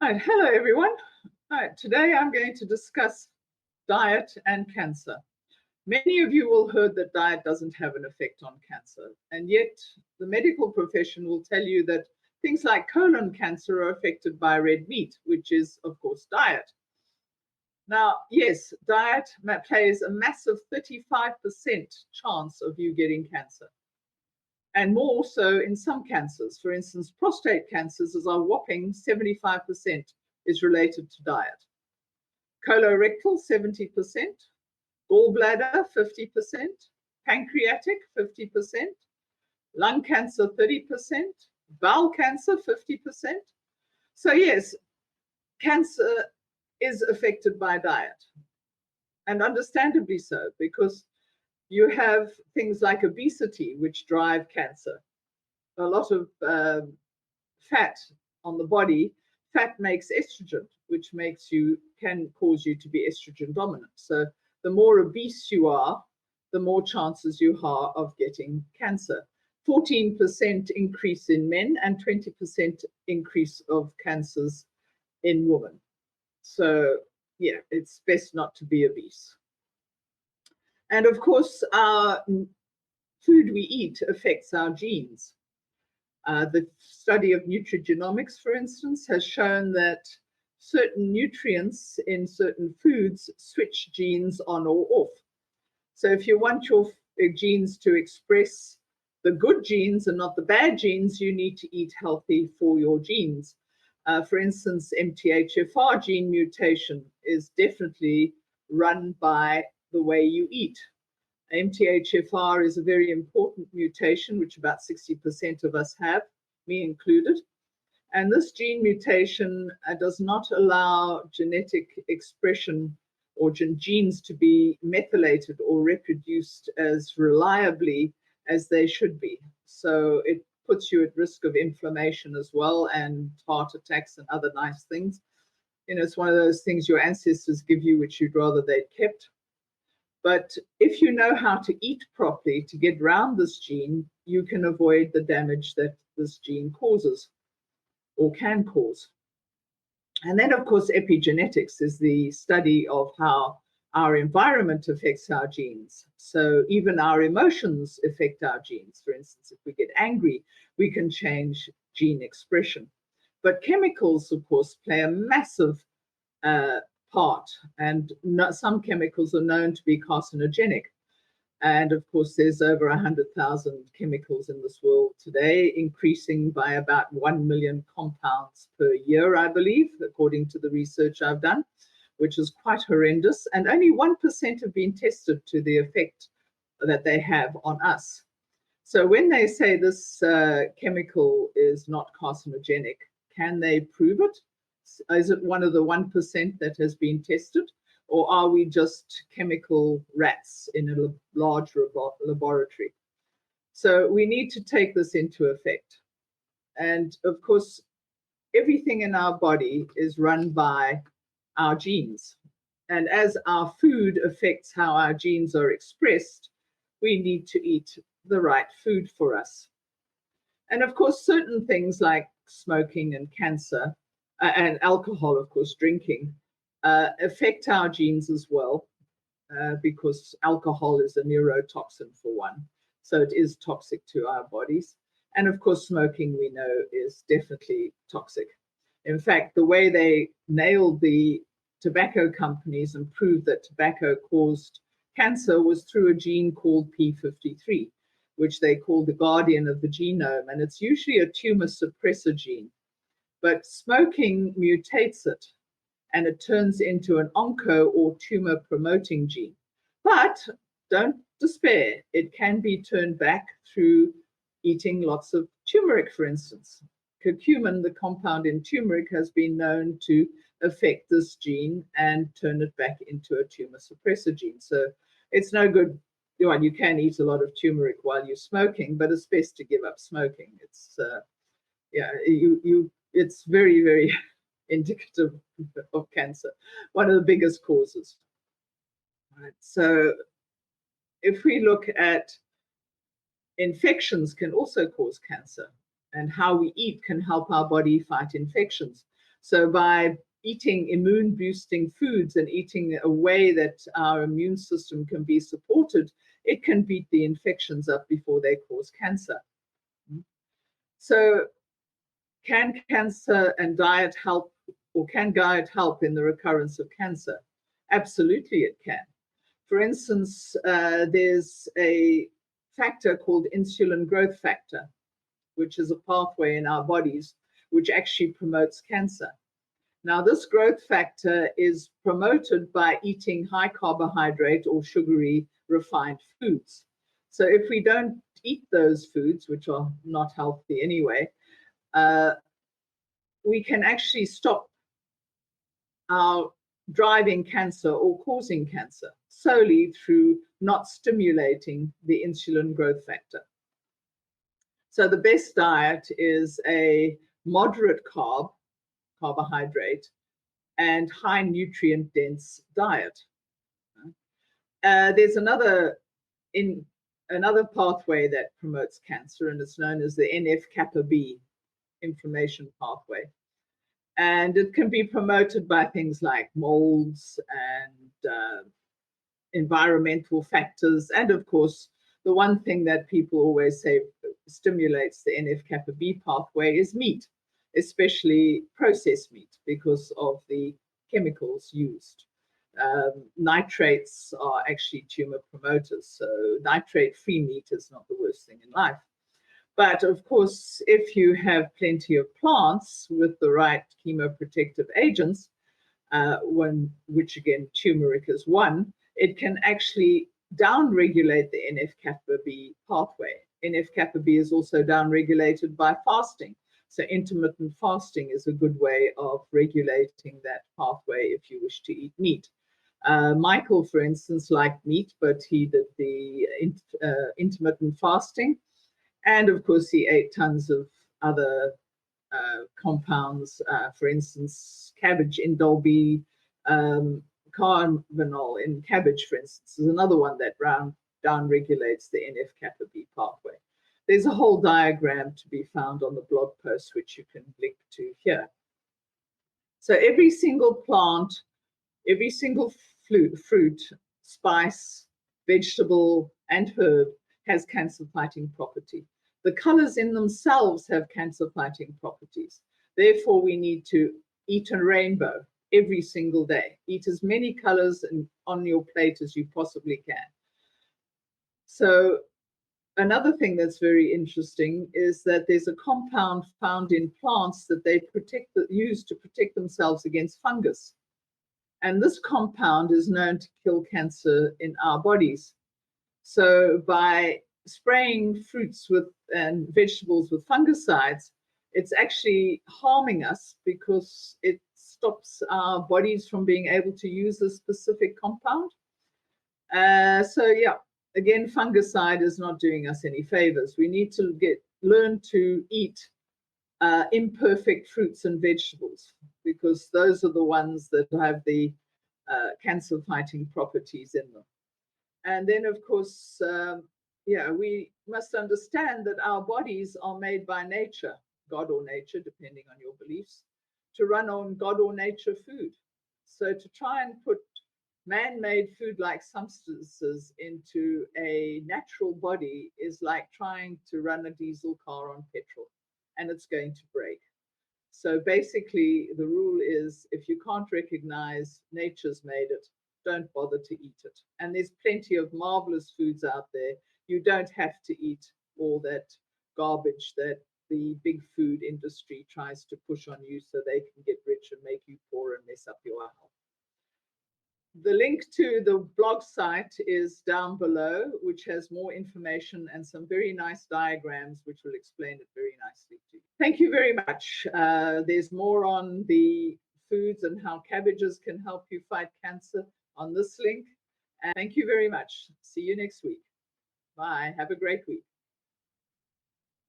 Right, hello everyone. Today I'm going to discuss diet and cancer. Many of you will heard that diet doesn't have an effect on cancer, and yet the medical profession will tell you that things like colon cancer are affected by red meat, which is, of course, diet. Now, yes, diet plays a massive 35% chance of you getting cancer, and more so in some cancers. For instance, prostate cancers is a whopping 75% is related to diet. Colorectal, 70%, gallbladder, 50%, pancreatic, 50%, lung cancer, 30%, bowel cancer, 50%. So yes, cancer is affected by diet, and understandably so, because you have things like obesity, which drive cancer. A lot of fat on the body. Fat makes estrogen, which can cause you to be estrogen dominant. So the more obese you are, the more chances you are of getting cancer. 14% increase in men and 20% increase of cancers in women. So yeah, it's best not to be obese. And of course, our food we eat affects our genes. The study of nutrigenomics, for instance, has shown that certain nutrients in certain foods switch genes on or off. So if you want your genes to express the good genes and not the bad genes, you need to eat healthy for your genes. For instance, MTHFR gene mutation is definitely run by the way you eat. MTHFR is a very important mutation, which about 60% of us have, me included. And this gene mutation does not allow genetic expression or genes to be methylated or reproduced as reliably as they should be. So it puts you at risk of inflammation as well, and heart attacks and other nice things. You know, it's one of those things your ancestors give you, which you'd rather they'd kept. But if you know how to eat properly to get around this gene, you can avoid the damage that this gene causes or can cause. And then, of course, epigenetics is the study of how our environment affects our genes. So even our emotions affect our genes. For instance, if we get angry, we can change gene expression. But chemicals, of course, play a massive part, and some chemicals are known to be carcinogenic. And of course, there's over 100,000 chemicals in this world today, increasing by about 1 million compounds per year, I believe, according to the research I've done, which is quite horrendous. And only 1% have been tested to the effect that they have on us. So when they say this chemical is not carcinogenic, can they prove it? Is it one of the 1% that has been tested, or are we just chemical rats in a large laboratory? So we need to take this into effect. And of course, everything in our body is run by our genes. And as our food affects how our genes are expressed, we need to eat the right food for us. And of course, certain things like smoking and cancer, and alcohol, of course, drinking, affect our genes as well, because alcohol is a neurotoxin for one. So it is toxic to our bodies. And of course, smoking, we know, is definitely toxic. In fact, the way they nailed the tobacco companies and proved that tobacco caused cancer was through a gene called P53, which they call the guardian of the genome. And it's usually a tumor suppressor gene. But smoking mutates it, and it turns into an onco or tumor promoting gene. But don't despair, it can be turned back through eating lots of turmeric, for instance. Curcumin, the compound in turmeric, has been known to affect this gene and turn it back into a tumor suppressor gene. So it's no good. Well, you can eat a lot of turmeric while you're smoking, but it's best to give up smoking. It's it's very, very indicative of cancer, one of the biggest causes. Right. So if we look at infections can also cause cancer, and how we eat can help our body fight infections. So by eating immune boosting foods and eating a way that our immune system can be supported, it can beat the infections up before they cause cancer. So can cancer and diet help, or can diet help in the recurrence of cancer? Absolutely, it can. For instance, there's a factor called insulin growth factor, which is a pathway in our bodies which actually promotes cancer. Now, this growth factor is promoted by eating high carbohydrate or sugary refined foods. So if we don't eat those foods, which are not healthy anyway, we can actually stop our driving cancer or causing cancer solely through not stimulating the insulin growth factor. So the best diet is a moderate carbohydrate, and high nutrient dense diet. There's another pathway that promotes cancer, and it's known as the NF-kappa B inflammation pathway. And it can be promoted by things like molds and environmental factors. And of course, the one thing that people always say stimulates the NF-kappa B pathway is meat, especially processed meat, because of the chemicals used. Nitrates are actually tumor promoters, so nitrate-free meat is not the worst thing in life. But of course, if you have plenty of plants with the right chemoprotective agents, which again, turmeric is one, it can actually downregulate the NF-kappa B pathway. NF-kappa B is also downregulated by fasting. So intermittent fasting is a good way of regulating that pathway if you wish to eat meat. Michael, for instance, liked meat, but he did the intermittent fasting. And of course, he ate tons of other compounds, for instance, cabbage indole, carbinol in cabbage, for instance, is another one that downregulates the NF-kappa B pathway. There's a whole diagram to be found on the blog post, which you can link to here. So every single plant, every single fruit, spice, vegetable, and herb has cancer-fighting property. The colors in themselves have cancer-fighting properties. Therefore, we need to eat a rainbow every single day. Eat as many colors on your plate as you possibly can. So another thing that's very interesting is that there's a compound found in plants that they use to protect themselves against fungus. And this compound is known to kill cancer in our bodies. So by spraying fruits and vegetables with fungicides, it's actually harming us because it stops our bodies from being able to use a specific compound. So yeah, again, fungicide is not doing us any favors. We need to learn to eat imperfect fruits and vegetables, because those are the ones that have the cancer-fighting properties in them. And then, of course, we must understand that our bodies are made by nature, God or nature, depending on your beliefs, to run on God or nature food. So to try and put man-made food-like substances into a natural body is like trying to run a diesel car on petrol, and it's going to break. So basically, the rule is if you can't recognize nature's made it, don't bother to eat it. And there's plenty of marvelous foods out there. You don't have to eat all that garbage that the big food industry tries to push on you so they can get rich and make you poor and mess up your health. The link to the blog site is down below, which has more information and some very nice diagrams, which will explain it very nicely to you. Thank you very much. There's more on the foods and how cabbages can help you fight cancer on this link. And thank you very much. See you next week. Bye. Have a great week.